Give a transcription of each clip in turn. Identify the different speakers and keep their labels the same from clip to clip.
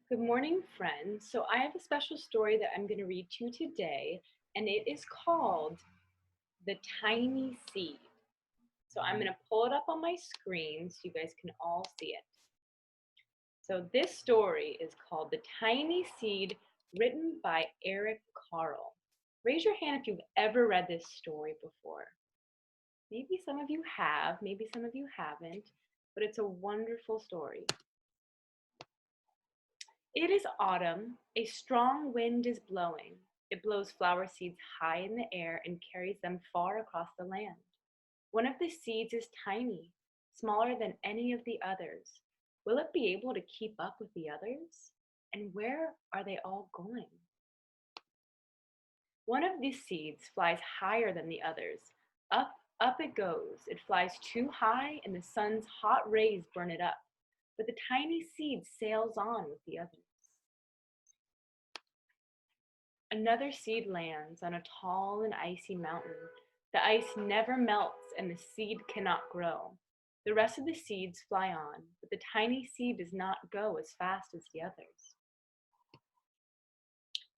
Speaker 1: Good morning, friends. So, I have a special story that I'm going to read to you today, and it is called The Tiny Seed. So, I'm going to pull it up on my screen so you guys can all see it. So, this story is called The Tiny Seed, written by Eric Carle. Raise your hand if you've ever read this story before. Maybe some of you have, maybe some of you haven't, but it's a wonderful story. It is autumn. A strong wind is blowing. It blows flower seeds high in the air and carries them far across the land. One of the seeds is tiny, smaller than any of the others. Will it be able to keep up with the others? And where are they all going? One of these seeds flies higher than the others. Up, up it goes. It flies too high, and the sun's hot rays burn it up. But the tiny seed sails on with the others. Another seed lands on a tall and icy mountain. The ice never melts and the seed cannot grow. The rest of the seeds fly on, but the tiny seed does not go as fast as the others.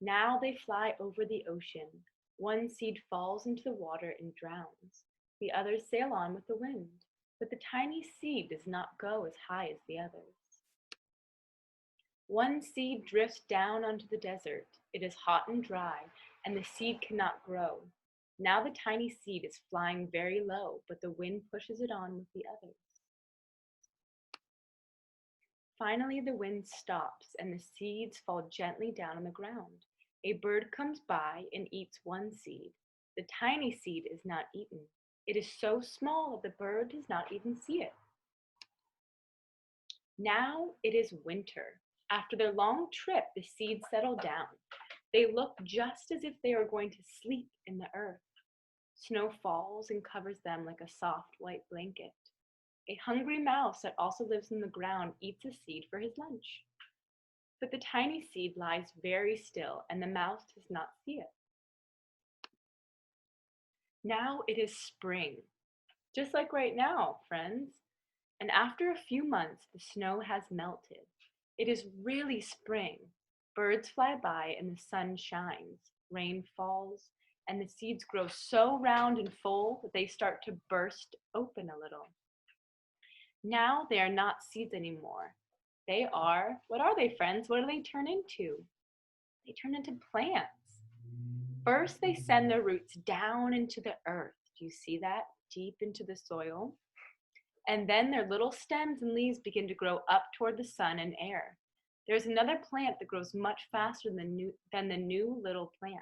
Speaker 1: Now they fly over the ocean. One seed falls into the water and drowns. The others sail on with the wind, but the tiny seed does not go as high as the others. One seed drifts down onto the desert. It is hot and dry, and the seed cannot grow. Now the tiny seed is flying very low, but the wind pushes it on with the others. Finally, the wind stops, and the seeds fall gently down on the ground. A bird comes by and eats one seed. The tiny seed is not eaten. It is so small that the bird does not even see it. Now it is winter. After their long trip, the seeds settle down. They look just as if they are going to sleep in the earth. Snow falls and covers them like a soft white blanket. A hungry mouse that also lives in the ground eats a seed for his lunch. But the tiny seed lies very still, and the mouse does not see it. Now it is spring, just like right now, friends. And after a few months, the snow has melted. It is really spring. Birds fly by and the sun shines. Rain falls, and the seeds grow so round and full that they start to burst open a little. Now they are not seeds anymore. They are, what are they, friends? What do they turn into? They turn into plants. First, they send their roots down into the earth. Do you see that? Deep into the soil. And then their little stems and leaves begin to grow up toward the sun and air. There's another plant that grows much faster than the new little plant.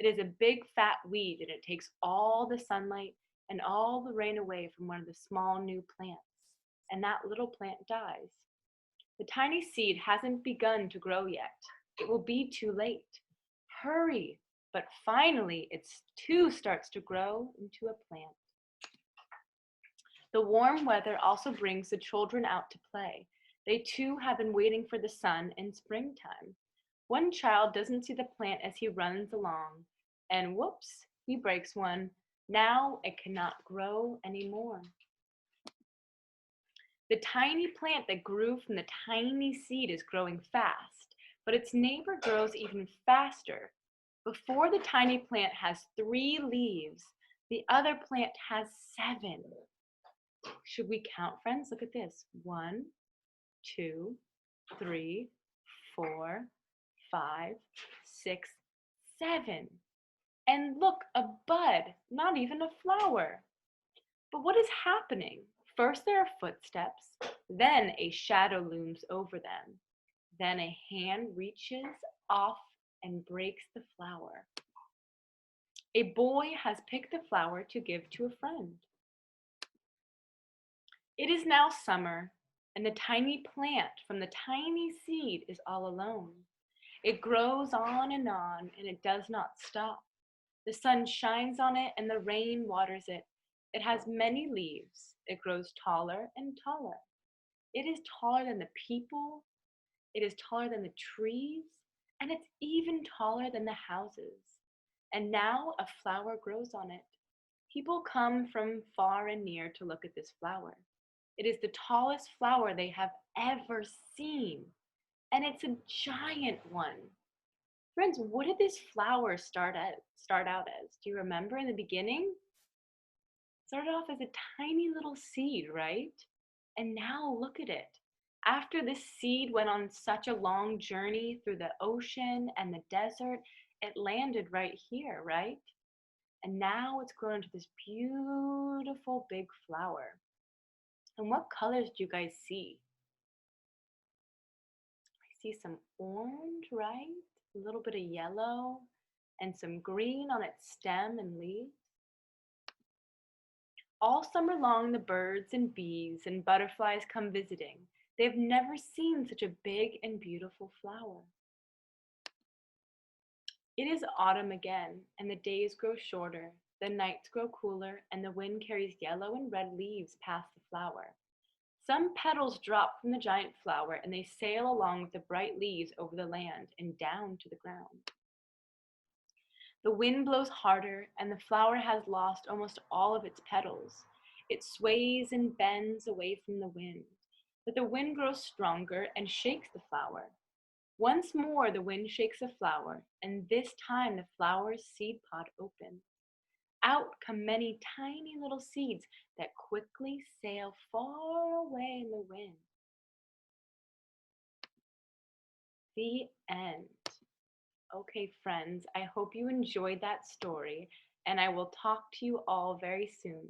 Speaker 1: It is a big fat weed, and it takes all the sunlight and all the rain away from one of the small new plants. And that little plant dies. The tiny seed hasn't begun to grow yet. It will be too late. Hurry! But finally, it too starts to grow into a plant. The warm weather also brings the children out to play. They too have been waiting for the sun in springtime. One child doesn't see the plant as he runs along, and whoops, he breaks one. Now it cannot grow anymore. The tiny plant that grew from the tiny seed is growing fast, but its neighbor grows even faster. Before the tiny plant has 3 leaves, the other plant has 7. Should we count, friends? Look at this. 1, 2, 3, 4, 5, 6, 7. And look, a bud, not even a flower. But what is happening? First there are footsteps, then a shadow looms over them. Then a hand reaches off and breaks the flower. A boy has picked the flower to give to a friend. It is now summer, and the tiny plant from the tiny seed is all alone. It grows on, and it does not stop. The sun shines on it, and the rain waters it. It has many leaves. It grows taller and taller. It is taller than the people. It is taller than the trees, and it's even taller than the houses. And now a flower grows on it. People come from far and near to look at this flower. It is the tallest flower they have ever seen. and it's a giant one. Friends, what did this flower start out as? Do you remember in the beginning? It started off as a tiny little seed, right? And now look at it. After this seed went on such a long journey through the ocean and the desert, it landed right here, right? And now it's grown into this beautiful big flower. And what colors do you guys see? I see some orange, right? A little bit of yellow and some green on its stem and leaves. All summer long, the birds and bees and butterflies come visiting. They've never seen such a big and beautiful flower. It is autumn again, and the days grow shorter, the nights grow cooler, and the wind carries yellow and red leaves past the flower. Some petals drop from the giant flower, and they sail along with the bright leaves over the land and down to the ground. The wind blows harder, and the flower has lost almost all of its petals. It sways and bends away from the wind, but the wind grows stronger and shakes the flower. Once more, the wind shakes the flower, and this time the flower's seed pod opens. Out come many tiny little seeds that quickly sail far away in the wind. The end. Okay, friends, I hope you enjoyed that story, and I will talk to you all very soon.